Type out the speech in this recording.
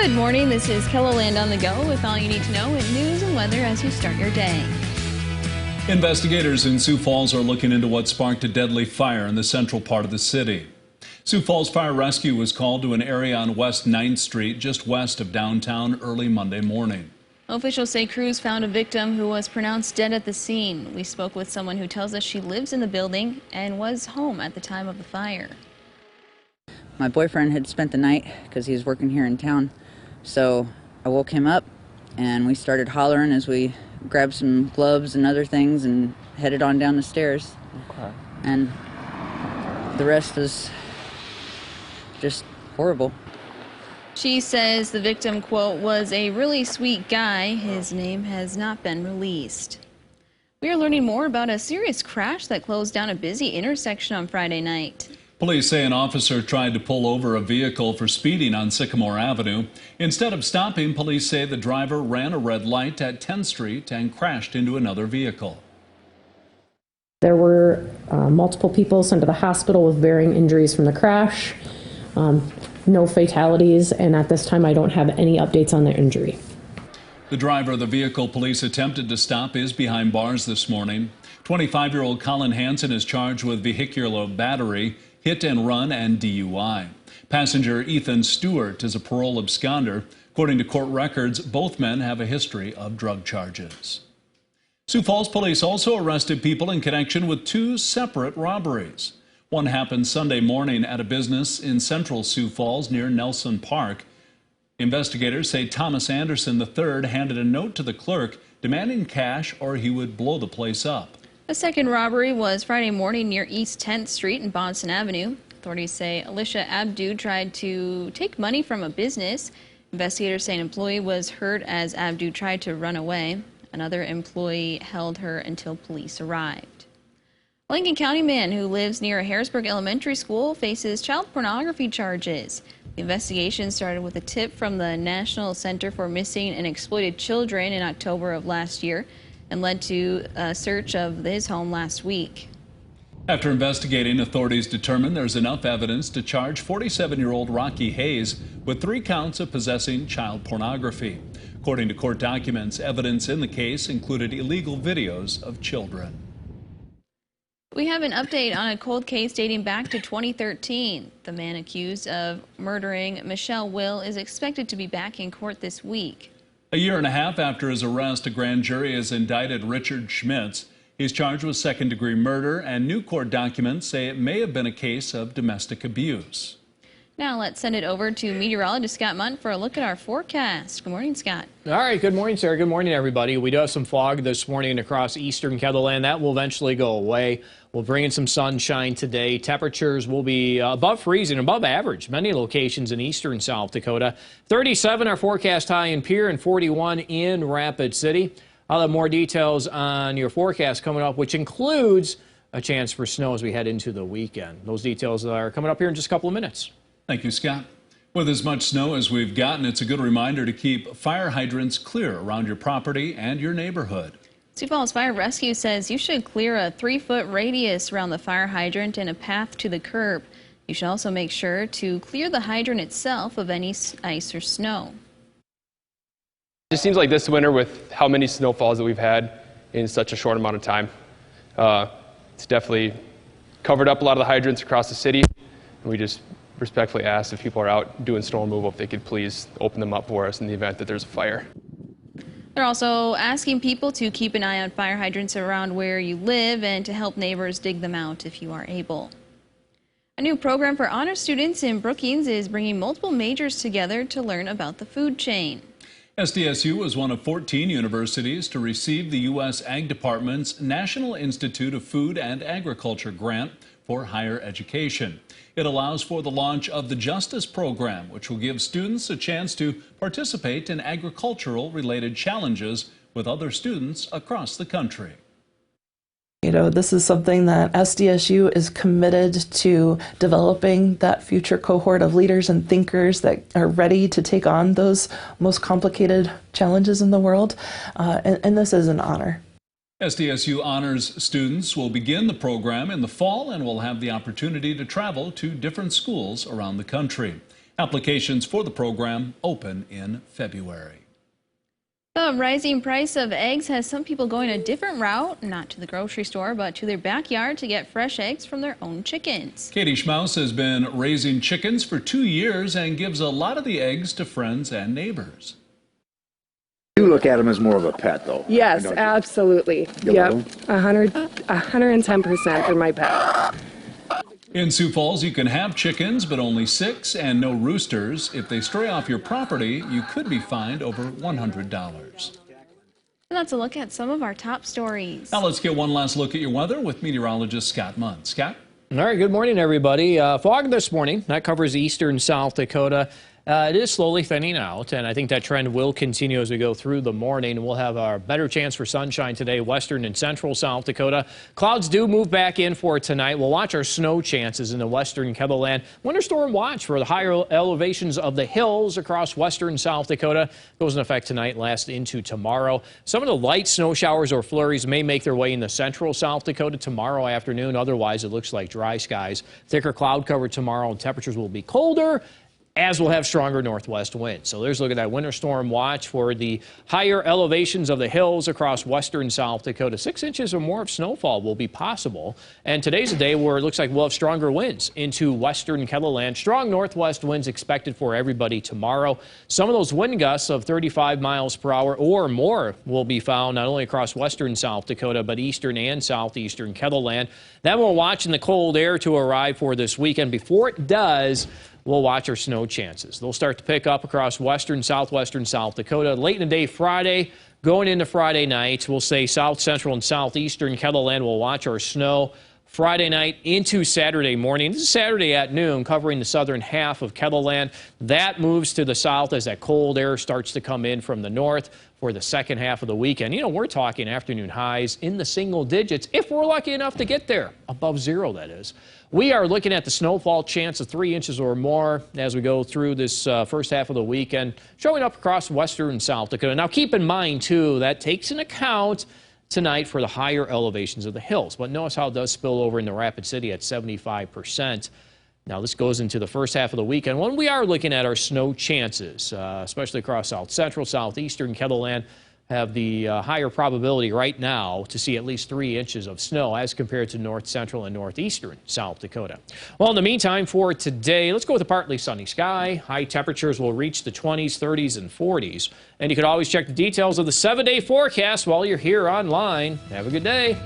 Good morning, this is Keloland on the go with all you need to know in news and weather as you start your day. Investigators in Sioux Falls are looking into what sparked a deadly fire in the central part of the city. Sioux Falls Fire Rescue was called to an area on West 9th Street, just west of downtown, early Monday morning. Officials say crews found a victim who was pronounced dead at the scene. We spoke with someone who tells us she lives in the building and was home at the time of the fire. My boyfriend had spent the night because he was working here in town, so I woke him up and we started hollering as we grabbed some gloves and other things and headed on down the stairs. Okay. And the rest was just horrible. She says the victim, quote, was a really sweet guy. His name has not been released. We are learning more about a serious crash that closed down a busy intersection on Friday night. Police say an officer tried to pull over a vehicle for speeding on Sycamore Avenue. Instead of stopping, police say the driver ran a red light at 10th Street and crashed into another vehicle. There were multiple people sent to the hospital with varying injuries from the crash. No fatalities, and at this time I don't have any updates on their injury. The driver of the vehicle police attempted to stop is behind bars this morning. 25-year-old Colin Hansen is charged with vehicular battery, hit and run, and DUI. Passenger Ethan Stewart is a parole absconder. According to court records, both men have a history of drug charges. Sioux Falls police also arrested people in connection with two separate robberies. One happened Sunday morning at a business in central Sioux Falls near Nelson Park. Investigators say Thomas Anderson III handed a note to the clerk demanding cash or he would blow the place up. A second robbery was Friday morning near East 10th Street and Bonson Avenue. Authorities say Alicia Abdu tried to take money from a business. Investigators say an employee was hurt as Abdu tried to run away. Another employee held her until police arrived. A Lincoln County man who lives near a Harrisburg elementary school faces child pornography charges. The investigation started with a tip from the National Center for Missing and Exploited Children in October of last year and led to a search of his home last week. After investigating, authorities determined there's enough evidence to charge 47-year-old Rocky Hayes with 3 counts of possessing child pornography. According to court documents, evidence in the case included illegal videos of children. We have an update on a cold case dating back to 2013. The man accused of murdering Michelle Will is expected to be back in court this week. A year and a half after his arrest, a grand jury has indicted Richard Schmitz. He's charged with second-degree murder, and new court documents say it may have been a case of domestic abuse. Now let's send it over to meteorologist Scott Munt for a look at our forecast. Good morning, Scott. All right, good morning, Sarah. Good morning, everybody. We do have some fog this morning across eastern Keloland. That will eventually go away. We'll bring in some sunshine today. Temperatures will be above freezing, above average. Many locations in eastern South Dakota. 37 our forecast high in Pierre and 41 in Rapid City. I'll have more details on your forecast coming up, which includes a chance for snow as we head into the weekend. Those details are coming up here in just a couple of minutes. Thank you, Scott. With as much snow as we've gotten, it's a good reminder to keep fire hydrants clear around your property and your neighborhood. Sioux Falls Fire Rescue says you should clear a 3-foot radius around the fire hydrant and a path to the curb. You should also make sure to clear the hydrant itself of any ice or snow. It just seems like this winter, with how many snowfalls that we've had in such a short amount of time, it's definitely covered up a lot of the hydrants across the city. And we just respectfully ask if people are out doing snow removal if they could please open them up for us in the event that there's a fire. They're also asking people to keep an eye on fire hydrants around where you live and to help neighbors dig them out if you are able. A new program for honor students in Brookings is bringing multiple majors together to learn about the food chain. SDSU was one of 14 universities to receive the U.S. Ag Department's National Institute of Food and Agriculture grant for higher education. It allows for the launch of the Justice Program, which will give students a chance to participate in agricultural-related challenges with other students across the country. You know, this is something that SDSU is committed to developing that future cohort of leaders and thinkers that are ready to take on those most complicated challenges in the world, and this is an honor. SDSU honors students will begin the program in the fall and will have the opportunity to travel to different schools around the country. Applications for the program open in February. The rising price of eggs has some people going a different route, not to the grocery store, but to their backyard to get fresh eggs from their own chickens. Katie Schmaus has been raising chickens for 2 years and gives a lot of the eggs to friends and neighbors. You look at them as more of a pet, though. Yes, absolutely. Yep, 110% they're my pet. In Sioux Falls, you can have chickens, but only 6 and no roosters. If they stray off your property, you could be fined over $100. And that's a look at some of our top stories. Now let's get one last look at your weather with meteorologist Scott Munn. Scott? All right, good morning, everybody. Fog this morning. That covers eastern South Dakota. It is slowly thinning out, and I think that trend will continue as we go through the morning. We'll have a better chance for sunshine today, western and central South Dakota. Clouds do move back in for tonight. We'll watch our snow chances in the western Ketherland. Winter storm watch for the higher elevations of the hills across western South Dakota goes in effect tonight, lasts into tomorrow. Some of the light snow showers or flurries may make their way into central South Dakota tomorrow afternoon. Otherwise, it looks like dry skies. Thicker cloud cover tomorrow, and temperatures will be colder, as we'll have stronger northwest winds. So there's a look at that winter storm watch for the higher elevations of the hills across western South Dakota. 6 inches or more of snowfall will be possible. And today's a day where it looks like we'll have stronger winds into western Ketherland. Strong northwest winds expected for everybody tomorrow. Some of those wind gusts of 35 miles per hour or more will be found not only across western South Dakota, but eastern and southeastern Ketherland. Then we're watching the cold air to arrive for this weekend. Before it does, we'll watch our snow chances. They'll start to pick up across western, southwestern South Dakota. Late in the day Friday, going into Friday night, we'll say south central and southeastern Ketherland. We'll watch our snow Friday night into Saturday morning. This is Saturday at noon, covering the southern half of Ketherland. That moves to the south as that cold air starts to come in from the north for the second half of the weekend. You know, we're talking afternoon highs in the single digits, if we're lucky enough to get there, above zero, that is. We are looking at the snowfall chance of 3 inches or more as we go through this first half of the weekend, showing up across western and South Dakota. Now, keep in mind, too, that takes into account tonight for the higher elevations of the hills. But notice how it does spill over into Rapid City at 75%. Now, this goes into the first half of the weekend when we are looking at our snow chances, especially across south central, southeastern Ketherland. Have the higher probability right now to see at least 3 inches of snow as compared to north central and northeastern South Dakota. Well, in the meantime, for today, let's go with a partly sunny sky. High temperatures will reach the 20s, 30s, and 40s. And you can always check the details of the 7-day forecast while you're here online. Have a good day.